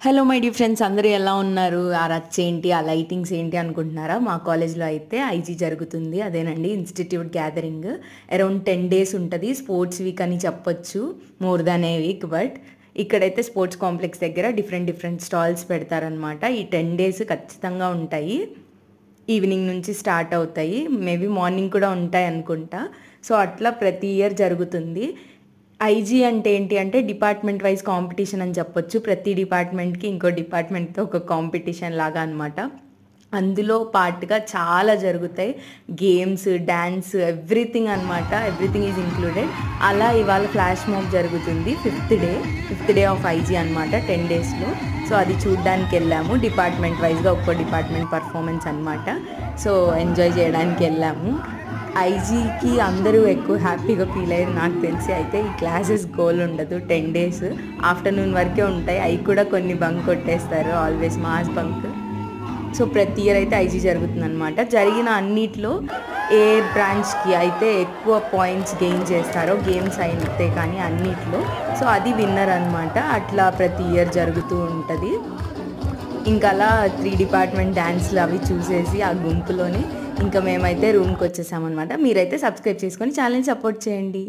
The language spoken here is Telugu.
హలో మై డియర్ ఫ్రెండ్స్, అందరూ ఎలా ఉన్నారు? ఆ రచ్చ ఏంటి, ఆ లైటింగ్స్ ఏంటి అనుకుంటున్నారా? మా కాలేజ్లో అయితే ఐజీ జరుగుతుంది. అదేనండి, ఇన్స్టిట్యూట్ గ్యాదరింగ్. అరౌండ్ 10 days ఉంటుంది. స్పోర్ట్స్ వీక్ అని చెప్పొచ్చు, more than A week. But ఇక్కడైతే స్పోర్ట్స్ కాంప్లెక్స్ దగ్గర డిఫరెంట్ స్టాల్స్ పెడతారనమాట. ఈ 10 days ఖచ్చితంగా ఉంటాయి. ఈవినింగ్ నుంచి స్టార్ట్ అవుతాయి, మేబీ మార్నింగ్ కూడా ఉంటాయి అనుకుంటా. సో అట్లా ప్రతి ఇయర్ జరుగుతుంది. ఐజీ అంటే ఏంటి అంటే డిపార్ట్మెంట్ వైజ్ కాంపిటీషన్ అని చెప్పొచ్చు. ప్రతి డిపార్ట్మెంట్కి ఇంకో డిపార్ట్మెంట్తో ఒక కాంపిటీషన్ లాగా అనమాట. అందులో పార్ట్గా చాలా జరుగుతాయి, గేమ్స్, డ్యాన్స్, ఎవ్రీథింగ్ అనమాట. Everything is included. అలా ఇవాళ ఫ్లాష్ మాబ్ జరుగుతుంది. ఫిఫ్త్ డే ఆఫ్ ఐజీ అనమాట, 10 daysలో. సో అది చూడ్డానికి వెళ్ళాము. డిపార్ట్మెంట్ వైజ్గా ఒక్కో డిపార్ట్మెంట్ పర్ఫార్మెన్స్ అనమాట. సో ఎంజాయ్ చేయడానికి వెళ్ళాము. ఐజీకి అందరూ ఎక్కువ హ్యాపీగా ఫీల్ అయ్యేది నాకు తెలిసి అయితే ఈ క్లాసెస్ గోల్ ఉండదు. 10 days ఆఫ్టర్నూన్ వరకే ఉంటాయి. అవి కూడా కొన్ని బంక్ కొట్టేస్తారు, ఆల్వేస్ మాస్ బంక్. సో ప్రతి ఇయర్ అయితే ఐజీ జరుగుతుంది అనమాట. జరిగిన అన్నిట్లో ఏ బ్రాంచ్కి అయితే ఎక్కువ పాయింట్స్ గెయిన్ చేస్తారో గేమ్స్ అయితే కానీ అన్నిట్లో, సో అది విన్నర్ అనమాట. అట్లా ప్రతి ఇయర్ జరుగుతూ ఉంటుంది. ఇంకా అలా 3 డిపార్ట్మెంట్ డ్యాన్స్లు అవి చూసేసి ఆ గుంపులోనే ఇంకా మేమైతే రూమ్కి వచ్చేసామన్నమాట. మీరైతే సబ్స్క్రైబ్ చేసుకొని ఛానల్ని సపోర్ట్ చేయండి.